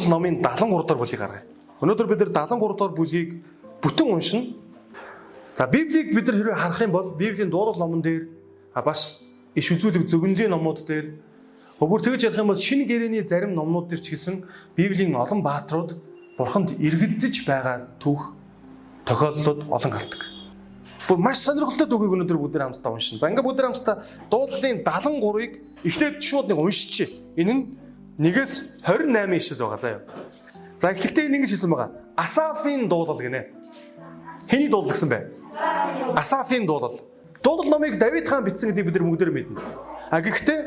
Дуудлал номын 73 дахь бүлгийг гаргая. Өнөөдөр бид 73 дахь бүлгийг бүтэн уншина. За Библийг бид хэрвээ харах юм бол Библийн дуудлал номон дээр бас иш үзүүлэг зөгнөлийн номууд дээр бүр тэгж ярих юм бол шинэ гэрээний зарим номнууд дээр ч гэсэн Библийн олон бааtruуд Бурханд эргэлзэж байгаа түүх тохиолдлууд олон гардаг. Бүр маш сонирхолтой түүхийг өнөөдөр бүгд хамтдаа уншина. За ингээд бүгд хамтдаа дуудлалын 73-ыг эхлээд шууд нэг уншчихъя. Энэ нь 1-ээс 28 ишлэл байгаа заа юу. За эхлэхдээ ингэж хэлсэн байгаа. Асафын дуудлал гинэ. Хэний дуудлал гэсэн бэ? Асафын дуудлал. Дуудлал номыг Давид хаан бичсэн гэдгийг бид нар бүгдээр мэднэ. Гэхдээ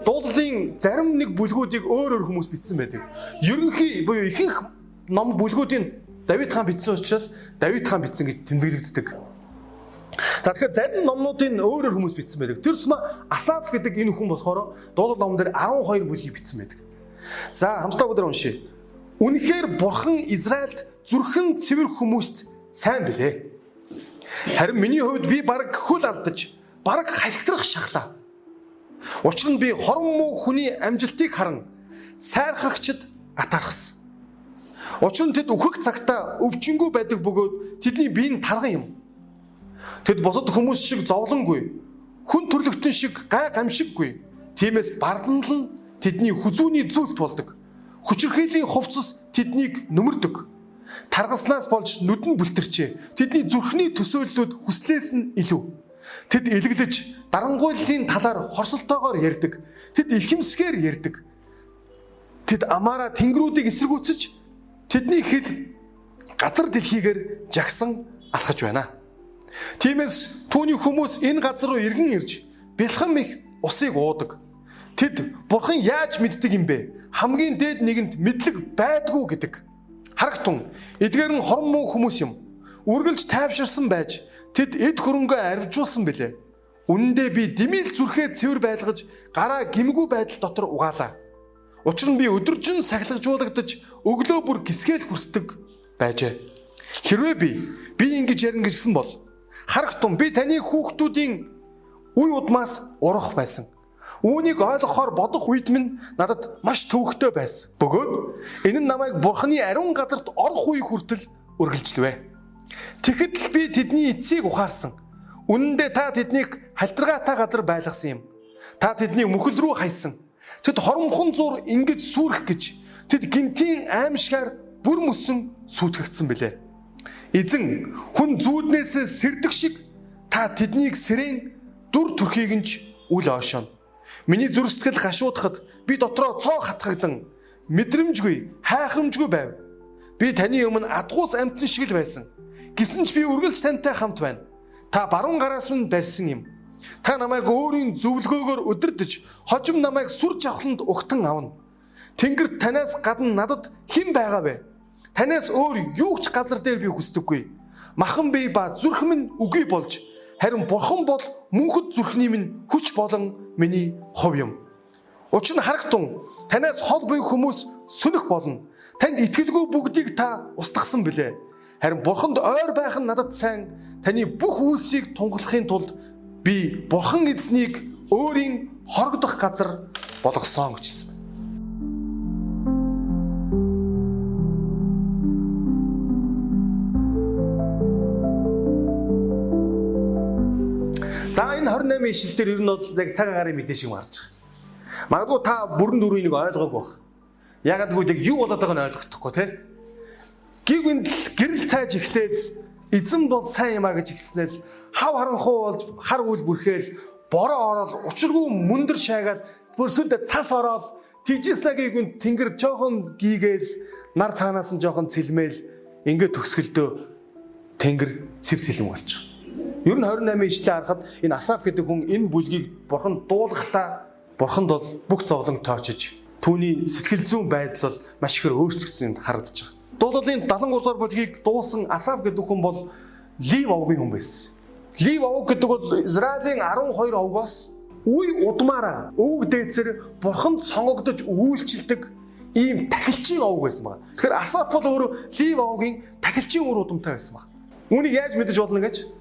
дуудлалын зарим нэг бүлгүүдийг өөр хүмүүс бичсэн байдаг. Ерөнхий буюу ихэнх ном бүлгүүдийн Давид хаан бичсэн учраас Давид хаан бичсэн гэж тэмдэглэгддэг. За тэгэхээр зарим номнуудын өөр хүмүүс бичсэн байдаг. Тэр тусмаа Асаф гэдэг энэ хүн болохоор дуудлал номон дээр 12 бүлгийг бичсэн байдаг. За хамтдаа бүгд уншъя. Үнэхээр Бурхан Израильд зүрхэн цэвэр хүмүүст сайн билээ. Харин миний хувьд би бараг хөл алдаж, бараг хальтрах шахлаа. Учир нь би хорон муу хүний амжилтыг харан сайрхагчд атаархсан. Учир нь тэд үхэх цагтаа өвчнгүй байдаг бөгөөд тэдний бие нь тарган юм. Тэд бусад хүмүүс шиг зовлонгүй, хүн төрлөختөн шиг гай гамшиггүй. Тиймээс барданл нь тэдний хүзүүний зүйлт болдог. Хүчирхээлийн хувцас тэднийг нүмердэг. Таргаснаас болж нүд нь бүлтэрчээ. Тэдний зүрхний төсөөллүүд хүслээс нь илүү. Тэд илэглэж, дарангуйллын талаар хорсолтойгоор ярьдаг. Тэд ихэмсгээр ярьдаг. Тэд амаараа тэнгэрүүдийг эсэргүүцэж, тэдний хэл газар дэлхийгээр жагсан алхаж байна. Тиймээс түүний хүмүүс энэ газар руу иргэн ирж, бэлхэн их усыг уудаг. Тэд Бурхан яаж мэддэг юм бэ? Хамгийн дээд нэгэнд мэдлэг байдгүй гэдэг. Харагтун эдгээр нь хорон муу хүмүүс юм. Үргэлж тайвширсан байж тэд эд хөрөнгөө арвижуулсан билээ. Үнэндээ би димэл зүрхээ цэвэр байлгаж гараа гимгүү байдал дотор угаалаа. Учир нь би өдөржин сахилгажуулагдаж өглөө бүр гисгээл хүртдэг байжээ. Хэрвээ би ингэж ярина гэсэн бол харагтун би таны хүүхдүүдийн үе удмаас урах байсан. Үүнийг ойлгохоор бодох үед минь надад маш төвөгтэй байсан. Бөгөөд энэ нь намайг Бурханы ариун газарт орох үе хүртэл үргэлжлэвэ. Тэгэхэд л би тэдний эцсийг ухаарсан. Үнэндээ та тэднийг халтргаатай газар байлгасан юм. Та тэднийг мөхөл рүү хайсан. Тэд хоромхон зур ингэж сүрэх гэж тэд гинтийн аимшгаар бүр мөсөн сүйтгэгдсэн билээ. Эзэн хүн зүүднээс сэрдэг шиг та тэднийг сэрэн дүр төрхийг нь үл ойшооно. Миний зүрх сэтгэл гашуудахад би дотроо цоо хатгагдан мэдрэмжгүй, хайхрамжгүй байв. Би таны өмнө адгуус амтлан шиг л байсан. Гэсэн ч би үргэлж тантай хамт байна. Та баруун гараас минь барьсан юм. Та намайг өөрийн зөвлгөөгөөр удирдах, хожим намайг сүр жавхланд угтан авна. Тэнгэр танаас гадна надад хэн байгаа вэ? Танаас өөр юу ч газар дээр би хүсдэггүй. Махан бие ба зүрх минь үгүй болж, харин Бурхан бол мөнхөд зүрхний минь хүч болон миний хов юм. Учир нь харагтун танаас хол буй хүмүүс сүнэх болно. Танд итгэлгүй бүгдийг та устгасан билээ. Харин Бурханд ойр байх нь надад сайн. Таны бүх үйлсийг тунгалахын тулд би Бурхан эзнийг өөрийн хорогдох газар болгосон гэж хэлсэн. За энэ 28 ишлэл дээр ер нь бол яг цаг агарын мэдээ шиг марж байгаа. Магадгүй та бүрэн дөрвийг ойлгоогүй байх. Ягаад гэвэл яг юу болоод байгааг нь ойлгохдохгүй тий. Гівгэн гэрэл цайж ихтэл эзэн бол сайн юм а гэж ихснээр хав харанхуу болж хар үл бүрхээл бороо ороод учиргүй мөндөр шаагаад бүрсүлдэ цас ороод тийжээснагийн тэнгэр жоохон гийгээл нар цаанаас нь жоохон цэлмээл ингээд төгсгөлдөө тэнгэр цэв цэлэн болж байгаа. Ер нь 28 ишлээ харахад энэ Асаф гэдэг хүн энэ бүлгийг Бурхан дуулахдаа Бурханд бол бүх зовлон тоочж түүний сэтгэл зүйн байдал бол маш ихээр өөрчлөгдсөн юм харагдаж байгаа. Дуулалын 73 дугаар бүлгийг дуулсан Асаф гэдэг хүн бол Лив овгийн хүн байсан. Лив ов гэдэг бол Израилийн 12 овгоос үе удмаараа өвөг дээдсэр Бурханд сонгогдож үйлчилдэг ийм тахилчийн овг байсан байна. Тэгэхээр Асаф бол өөрөө Лив овгийн тахилчийн үр удамтай байсан байна. Үүнийг яаж мэдэж болно гэж?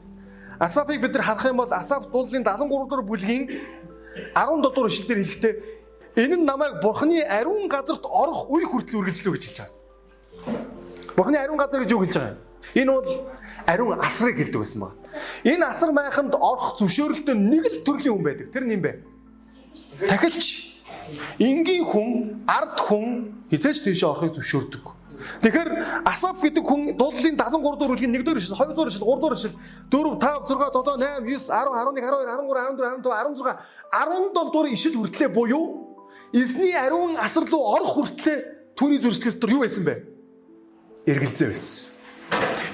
Асафыг бид нар харах юм бол Асаф дуулалын 73 дугаар бүлгийн 17 дугаар ишлэлээр хэлэхдээ Энэ нь намайг Бурхны ариун газарт орох үе хүртэл үргэлжлэв гэж хэлж байгаа. Бурхны ариун газар гэж юу хэлж байгаа юм? Энэ бол ариун асрыг хэлдэг байсан байна. Энэ асар майханд орох зөвшөөрөлтөд нэг л төрлийн хүн байдаг. Тэр нь юм бэ? Тахилч. Энгийн хүн, ард хүн хизээч тийшээ орохыг зөвшөөрдөг. Тэгэхээр Асаф гэдэг хүн дуудлын 73 дугаар бүлгийн 1-р эшлэл, 2-р эшлэл, 3-р эшлэл, 4, 5, 6, 7, 8, 9, 10, 11, 12, 13, 14, 15, 16, 17 дугаар эшлэл хүртлээр буюу эзний ариун асар руу орох хүртлээр түүний зүрсгэл дотор юу байсан бэ? Эргэлзээ байсан.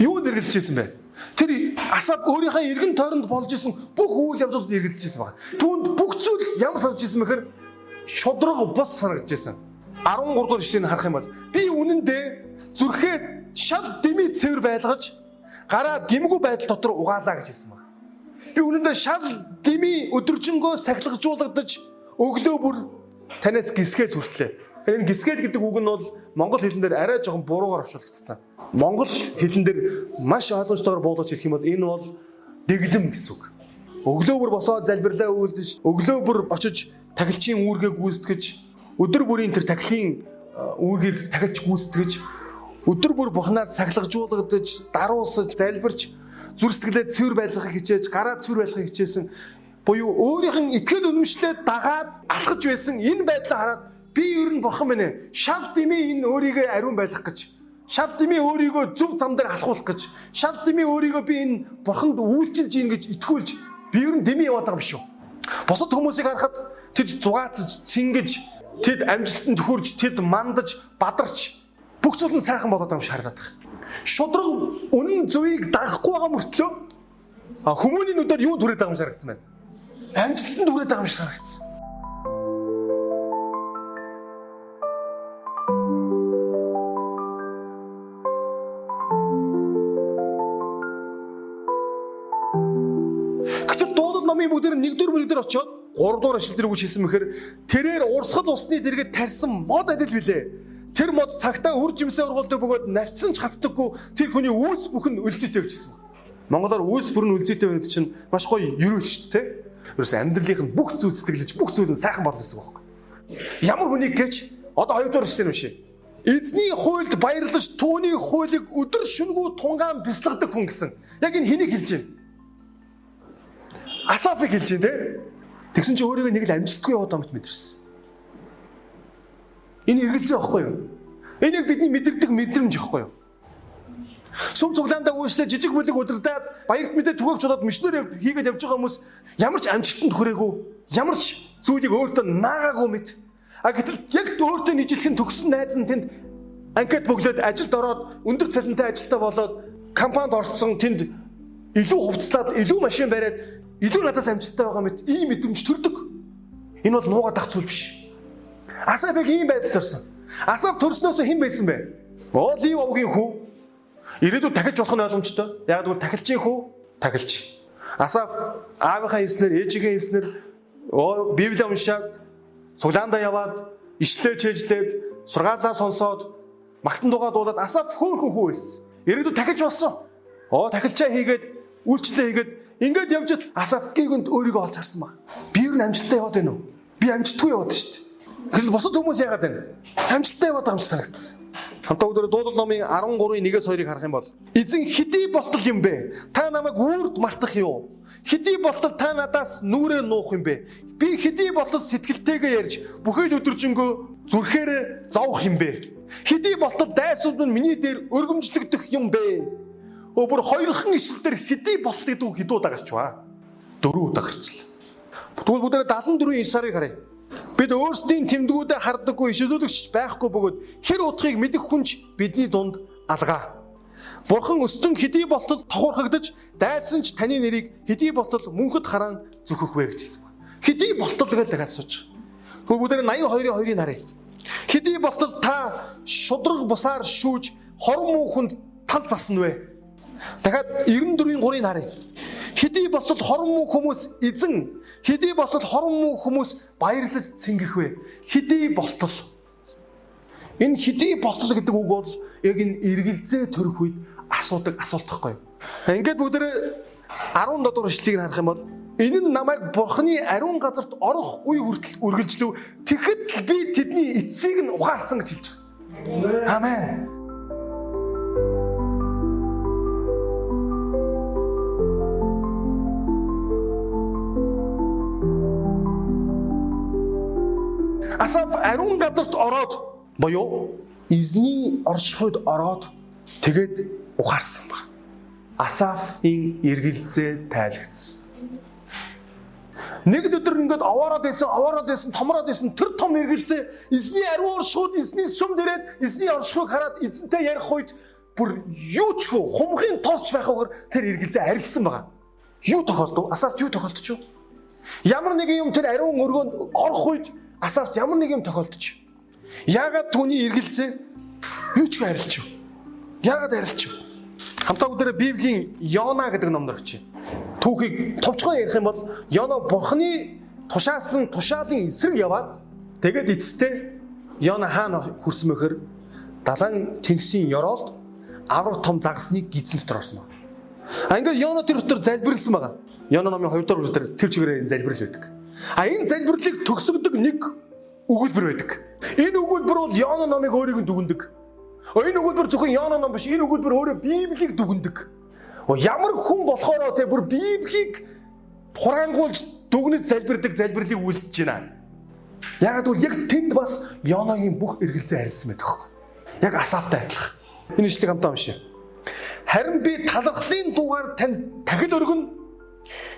Юу эргэлзэж байсан бэ? Тэр Асаф өөрийнхөө эргэн тойронд болж исэн бүх үйл явдлууд эргэлзэж байсан байна. Түүнд бүх зүйл ямар санагдаж исэн бэхээр шудраг бус санагдаж исэн. 13 дугаар эшлэлийг харах юм бол би үнэндээ зүрхээ шал дэмий цэвэр байлгаж гараа дэмгүй байдал дотор угаалаа гэж хэлсэн байна. Би үнэндээ шал дэмий өдөржингөө сахилгажуулагдаж өглөө бүр танаас гисгээд хүртлээ. Энэ гисгээд гэдэг үг нь бол монгол хэлэн дээр арай жоохон буруугаар орчуулагдсан. Монгол хэлэн дээр маш ойлгомжтойгоор буулгаж хэлэх юм бол энэ бол дэглэм гэсэн үг. Өглөө бүр босоод залбирлаа үйлдэж, өглөө бүр очиж тахилчийн үүргээ гүйцэтгэж, өдөр бүрийн тэр тахилын үүргийг тахилч гүйцэтгэж, өдөр бүр Бурханаар сахилгажуулагдаж, даруусаж, залбирч, зүрх сэтгэлээ цэвэр байлгахыг хичээж, гараа цэвэр байлгахыг хичээсэн буюу өөрийнх нь итгэл үнэмшлээ дагаад алхаж байсан энэ байдлаа хараад би ер нь Бурхан байна. Шал дэмий энэ өөрийгөө ариун байлгах гэж, шал дэмий өөрийгөө зөв зам дээр халахуулах гэж, шал дэмий өөрийгөө би энэ Бурханд үйлчилж ийн гэж итгүүлж би ер нь дэмий яваад байгаа юм шүү. Бусад хүмүүсийг харахад тэд зугаацж, цэнгэж, тэд амжилтанд хүрж, тэд мандаж, бадарч бүх зүйл нь сайхан болоод байгаа юм шиг харагдаад байна. Шудраг үнэн зөвийг дагахгүй байгаа мөртлөө хүмүүний нүдээр юу түрээд байгаа юм шиг харагдсан байна. Амжилтанд хүрээд байгаа юм шиг санагдсан. Номын бүгдээр 1-р очиод 3-р эшлэл дээр үгж хэлсэн мэхээр тэрээр урсгал усны дэргэд тарьсан мод адил билээ. Тэр мод цагтаа үр жимсээ ургуулдаг бөгөөд навчсан ч хатдаггүй тэр хүний үүс бүх нь үлзийтэй гэж хэлсэн. Монголоор үүс бүр нь үлзийтэй байна гэдэг чинь маш гоё ерөөл шүү дээ. Ерөөс амьдралынх нь бүх зүйл цэцэглэж бүх зүйл нь сайхан болно гэсэн үг байхгүй. Ямар хүнийг гэж одоо 2-р эшлэл юм шиг. Эзний хуйлд баярлаж түүний хуулийг өдөр шөнөгүй тунгаан бясалгадаг хүн гэсэн. Яг энэ хэнийг хэлж байна? Асафыг хэлж байна те. Тэгсэн чи өөрийгөө нэг л амжилтгүй яваад байгаа мэт мэдэрсэн. Энэ эргэлзээ байхгүй юу? Энийг бидний мэдэрдэг мэдрэмж байхгүй юу? Сүм цуглаандаа үйлчлээ жижиг бүлэг удирдаад баярт мэдээ түгээгч болоод мишнэр хийгээд явж байгаа хүмүүс ямар ч амжилтанд хүрээгүй, ямар ч зүйлийг өөртөө наагаагүй мэт. Гэтэл яг өөртөө нийжлэхэн төгссөн найз нь тэнд анкет бөглөөд ажилд ороод өндөр цалинтай ажилтаа болоод компанид орсон тэнд илүү хувцлаад, илүү машин бариад илүү надаас амжилттай байгаа мэт ийм мэдрэмж төрдөг. Энэ бол нуугаад ах зүйл биш. Асафыг ийм байдалд төрсөн. Асаф төрснөөс хэн байсан бэ? Лив овгийн хүү. Ирээдүйд тахилж болох нь ойлгомжтой. Яг гэвэл тахилчийн хүү, тахилч. Асаф аавынхаа инснэр, ээжигийн инснэр Библи уншаад, суглаандаа яваад, ишлээ чэжлээд, сургаалаа сонсоод, магтан дугаа дуулаад Асаф хөөхөн хүү байсан. Ирээдүйд тахилж болсон. Тахилчаа хийгээд, үйлчлээ хийгээд ингээд явж Асафгийн өөрийгөө олж харсан баг. Би юу амжилттай яваад байна уу? Би амжилтгүй яваад шүү дээ. Тэгэхээр бусад хүмүүс яагаад байна? Амжилттай яваад байгаа юм шиг санагдсан. Хамтаа өдөр дуудлал номын 13:1-2-ыг харах юм бол эзэн хэдий болтол юм бэ? Та намайг үрд мартах юу? Хэдий болтол та надаас нүрээ нуух юм бэ? Би хэдий болтол сэтгэлтэйгээ ярьж бүхэл өдөржингөө зүрхээрээ зовх юм бэ? Хэдий болтол дайсууд нь миний дээр өргөмжлөгдөх юм бэ? Бүр хоёрхан ишлэл дээр хэдий болтол гэдэг үг хэдүү удаа гарчваа? 4 удаа гарчлаа. Тэгвэл бүгдээ 74-9-ыг харъя. Бид өөрсдийн тэмдгүүдэд харддаггүй иш үзүүлэгч байхгүй бөгөөд хэр утгыг мэдэх хүнч бидний дунд алгаа. Бурхан өстөн хэдий болтол тохуурхагдаж дайсан ч таны нэрийг хэдий болтол мөнхөд хараан зүхэх вэ гэж хэлсэн байна. Хэдий болтол гэж дахиад сууж. Тэгвэл бүгдээ 82-2-ыг харъя. Хэдий болтол та шудраг бусаар шүүж хорон мөнхөнд тал засна вэ? Дахиад 94-3-ыг харъя. Хэдий болтол хорон мөнх хүмүүс эзэн, хэдий болтол хорон мөнх хүмүүс баярлаж цэнгэх вэ? Хэдий болтол. Энэ хэдий болтол гэдэг үг бол яг энэ эргэлзээ төрөх үед асуудаг асуулт гэхгүй юу? Ингээд бүгдээ 17 дугаар ишлэгийг харах юм бол Энэ нь намайг Бурхны ариун газарт орох үе хүртэл үргэлжлэв. Тэгэхэд л би тэдний эцсийг нь ухаарсан гэж хэлж байгаа. Амен. Асаф ариун газарт ороод буюу эзний оршихуйд ороод тэгээд ухаарсан баг. Асафын эргэлзээ тайлгдсан. Нэг өдөр ингээд аваараад байсан, томроод байсан тэр том эргэлзээ эзний ариун оршихуйд эзний сүмд ирээд эзний оршихуйг хараад эзэнтэй ярих үед бүр юу ч хөө хумхын тоосч байхгүйгээр тэр эргэлзээ арилсан байгаа. Юу тохиолдов? Асафт юу тохиолдчих вэ? Ямар нэгэн юм тэр ариун өргөнд орох үед Асафт ямар нэг юм тохиолдчих. Яагаад түүний эргэлзээ юу ч арилчих. Яагаад арилчих? Хамтаа өдөр Библийн Йона гэдэг номдор очив. Түүхийг товчхон ярих юм бол Йона Бурхны тушаасан тушаалын эсрэг яваад тэгээд эцэстээ Йона хаана хүрсэн мэхэр далайн тэнгисийн ёроолд аврах том загасныг гизэн дотор орсон байна. Ингээд Йона тэр дотор залбирлсан байгаа. Йона номын 2 дугаар бүлгээр тэр чигээр энэ залбирал байдаг. Энэ залбирлыг төгсгдөг нэг өгүүлбэр байдаг. Энэ өгүүлбэр бол Йона номыг өөрийг нь дүгнэдэг. Энэ өгүүлбэр зөвхөн Йона ном биш, энэ өгүүлбэр өөрөө Библийг дүгнэдэг. Ямар хүн болохоор те бүр Библийг хурангуулж дүгнэж залбирдаг залбирлыг үйлдэж байна. Яг бол яг тэнд бас Йонагийн бүх эргэлзээ харилсан байдаг хөө. Яг Асафтай адилхан. Энэ ишлэг хамтаа уншъя. Харин би талархлын дугаар танд дахил өргөн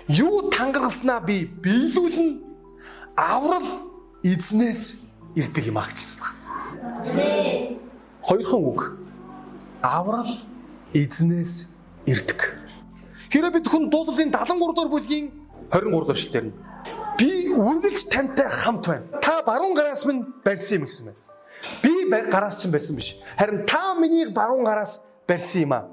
юу тангаргалснаа би биелүүлнэ. Аврал эзнээс ирдэг юм агчсан баг. Амен. Хоёрхан үг. Аврал эзнээс ирдэг. Хэрэв бид хүн дуулалын 73 дугаар бүлгийн 23 дугаар эшлэлээр нь би үргэлж тантай хамт байна. Та баруун гараас минь барьсан юм гэсэн байна. Би гараас чинь барьсан биш. Харин та миний баруун гараас барьсан юм аа.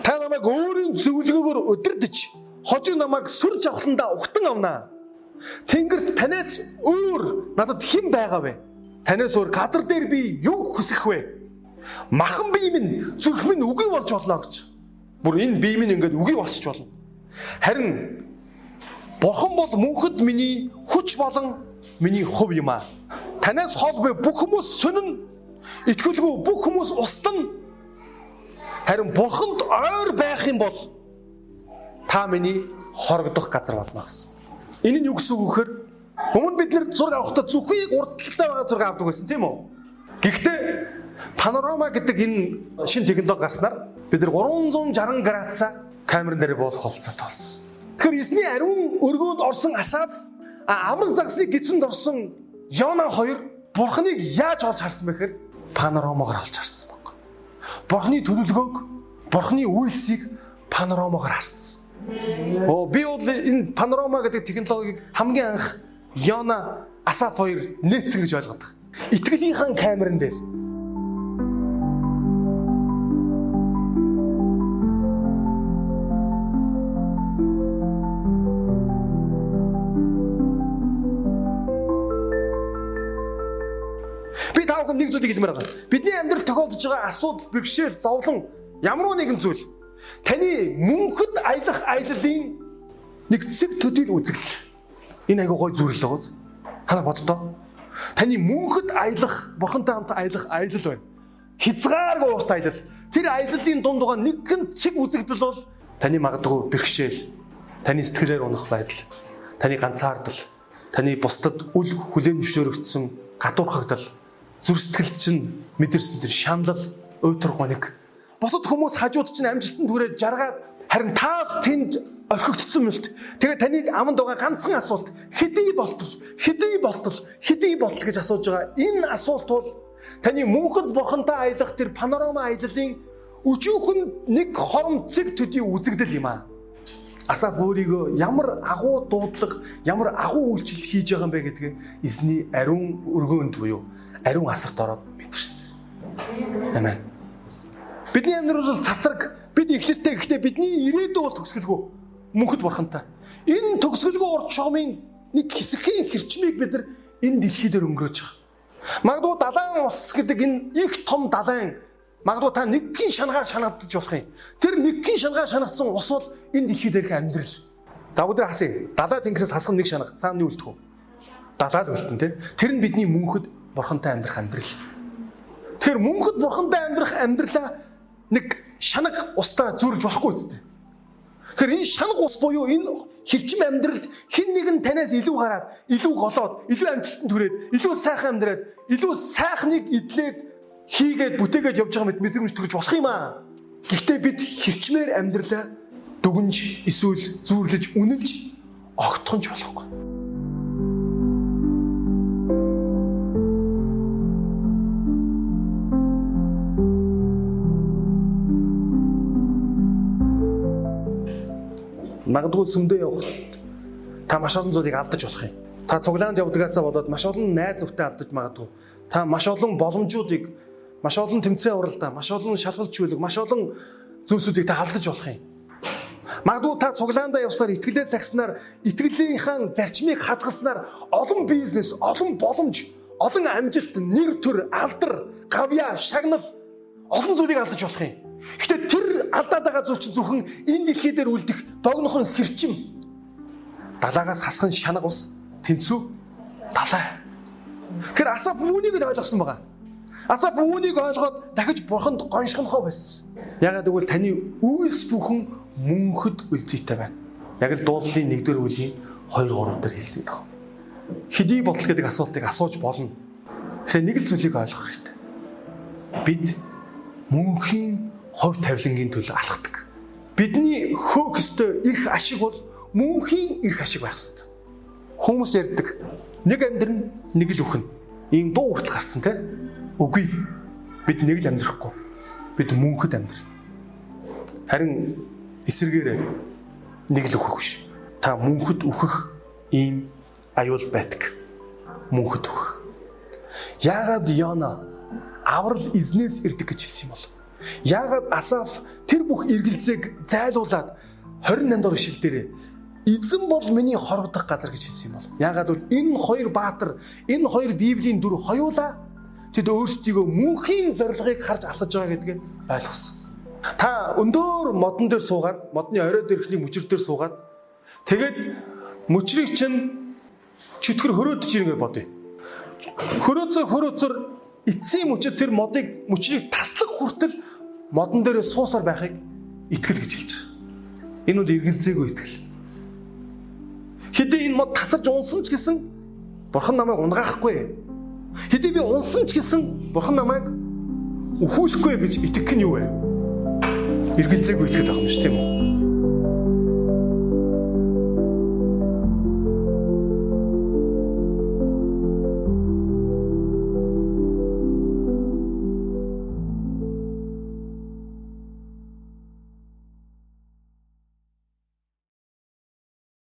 Та намайг өөрийн зөвлөгөөгөөр удирдах, хожиг намайг сүр жавхландаа угтан авнаа. Тэнгэрт танаас өөр надад хэн байгаа вэ? Танаас өөр газар дээр би юу хүсэх вэ? Махан бие минь зүрх минь үгүй болж болно гэж. Бүр энэ бие минь ингээд үгүй болчих болно. Харин Бурхан бол мөнхөд миний хүч болон миний хувь юм аа. Танаас хол буй бүх хүмүүс сонин, итгэлгүй бүх хүмүүс устан. Харин Бурханд ойр байх юм бол та миний хорогдох газар болно гэсэн. Энэ нь юу гэсэн үг вэхээр өмнө бид нэр зураг авахдаа зөвхөн урдталтай байгаа зураг авдаг байсан тийм үү? Гэхдээ панорама гэдэг энэ шинэ технологи гарснаар бид нар 360 градусаа камерын дээр буулгах болцоотой болсон. Тэгэхээр эзний ариун өргөөнд орсон Асаф, аврал загсыг гисэнд орсон Йона хоёр Бурханыг яаж олж харсан бэ гэхээр панорамаар олж харсан баг. Бурханы төлөвлөгөөг, Бурханы үйлсийг панорамаар харсан. Би бол энэ панорама гэдэг технологиг хамгийн анх Йона, Асаф хоёр нээсэн гэж ойлгодог. Итгэлийнхэн камерын дээр. Би таахын нэг зүйлийг хэлмээр байгаа. Бидний амьдралд тохиолдож байгаа асуудал, бэрхшээл, зовлон ямар нэгэн зүйл таны мөнхөд аялах аяллалын нэг цэг төдийд үзэгдэл. Энэ айгуу гой зүйл л гоос. Танаа боддоо. Таны мөнхөд аялах, Бурхантай хамт аялах аялал байна. Хязгааргүй урт аялал. Тэр аяллалын дунд байгаа нэгэн цэг үзэгдэл бол таны магадгүй бэрхшээл, таны сэтгэлээр унах байдал, таны ганцаардал, таны бусдад үл хүлээн зөвшөөрөгдсөн гадуурхагдал, зүрх сэтгэл чинь мэдэрсэн тэр шаналл, уйтар гоник. Бусад хүмүүс хажууд чинь амжилтанд хүрээд жаргаад харин та тэнд орхигдсон мөлт. Тэгээд таны аманд байгаа ганцхан асуулт хэдий болтол гэж асууж байгаа. Энэ асуулт бол таны мөнхөд Бурхантай аялах тэр панорама аяллалын өчүүхэн нэг хором цэг төдий үзэгдэл юм аа. Асаф өөрийгөө ямар агуу дуудлага, ямар агуу үйлчлэл хийж байгаа юм бэ гэдгийг эзний ариун өргөөнд буюу ариун асарт ороод мэдэрсэн. Амен. Бидний амьдрал бол цацраг, бид эхлэлтэй гэхдээ бидний ирээдүй бол төгсгөлгүй. Мөнхөд Бурхантай. Энэ төгсгөлгүй урт шугамын нэг хэсгийн хэрчмийг бид нар энэ дэлхий дээр өнгөрөөж байгаа. Магадгүй далайн ус гэдэг энэ их том далайн магадгүй та нэгдгийн шангаар шанагдаж болох юм. Тэр нэгдгийн шангаар шанагдсан ус бол энэ дэлхий дээрх амьдрал. За өдөр хасъя. Далай тэнгисээс хасах нэг шанага. Цаана юу үлдэх вэ? Далай л үлдэн тий. Тэр нь бидний мөнхөд бурхантай амьдрах амьдрал. Тэгэхээр мөнхөд бурхантай амьдрах амьдралаа нэг шанаг устаа зүрж болохгүй үстэй. Тэгэхээр энэ шанаг ус буюу энэ хэрчим амьдралд хэн нэгэн танаас илүү гараад, илүү голоод, илүү амжилтанд хүрээд, илүү сайхан амьдраад, илүү сайхныг идлээд хийгээд бүтээгээд явж байгаа мэдрэмж төрж болох юм аа. Гэхдээ бид хэрчмээр амьдралаа дүгнж, эсвэл зүүрлэж, үнэлж огтхонч болохгүй. Магадгүй сүмдөө явахад та маш олон зүйлийг алдаж болох юм. Та цуглаанд явдгаасаа болоод маш олон найз нөхдөд алдаж магадгүй. Та маш олон боломжуудыг, маш олон тэмцээн уралдаа, маш олон шалгалт чиглэг, маш олон зүйлсүүдийг та алдаж болох юм. Магадгүй та цуглаандаа явсаар итгэлээ сагснаар, итгэлийнхаа зарчмыг хадгалснаар олон бизнес, олон боломж, олон амжилт, нэр төр, алдар, гавьяа, шагнал олон зүйлийг алдаж болох юм. Гэхдээ тэр алдаад байгаа зүйл чинь зөвхөн энэ дэлхий дээр үлдэх богинохон хэрчим. Далаагаас хасхан шанаг ус, тэнцүү, далай. Тэгэхээр Асаф үүнийг л ойлгосон байгаа. Асаф үүнийг ойлгоод дахиж бурханд гоншгонхоо байсан. Ягаад гэвэл таны үйлс бүхэн мөнхөд үлзийтэй байна. Яг л дуудлын 1-р бүлгийн 2-3 дээр хэлсэн байдаг. Хэдий бодол гэдэг асуултыг асууж болно. Тэгэхээр нэг л зүйлийг ойлгох хэрэгтэй. Бид мөнхийн хувь тавилангийн төлөө алхдаг. Бидний хөөх ёстой эрх ашиг бол мөнхийн эрх ашиг байх ёстой. Хүмүүс ярьдаг. Нэг амьдрын нэг л үхэн. Ийм дуу хүртэл гарцсан те. Үгүй. Бид нэг л амьдрахгүй. Бид мөнхөд амьдрна. Харин эсэргээр нэг л үхэх биш. Та мөнхөд үхэх ийм аюул байдаг. Мөнхөд үхэх. Яагаад Йона аврал эзнээс ирдэг гэж хэлсэн юм бол? Яагаад Асаф тэр бүх эргэлзээг зайлуулад 28 дугаар ишлэл дээр эзэн бол миний хорогдох газар гэж хэлсэн юм бол? Яагаад бол энэ хоёр баатар, энэ хоёр Библийн дүр хоёулаа тэд өөрсдийгөө мөнхийн зорилгыг харж алхаж байгаа гэдгийг ойлгосон. Та өндөр модон дээр суугаад, модны оройд ирхний мөчр дээр суугаад тэгээд мөчрийг чинь чөтгөр хөрөөдөж ирнэ гэж бодъё. Хөрөөцөр эцсийн мөчөд тэр мөчрийг таслах хүртэл модон дээрээ суусаар байхыг итгэл гэж хэлж байгаа. Энэ бол эргэлзээгүй итгэл. Хэдий энэ мод тасарч унсан ч гэсэн бурхан намайг унгаахгүй. Хэдий би унсан ч гэсэн бурхан намайг өхүүлэхгүй гэж итгэх нь юу вэ? Эргэлзээгүй итгэл байгаа юм шүү, тийм үү?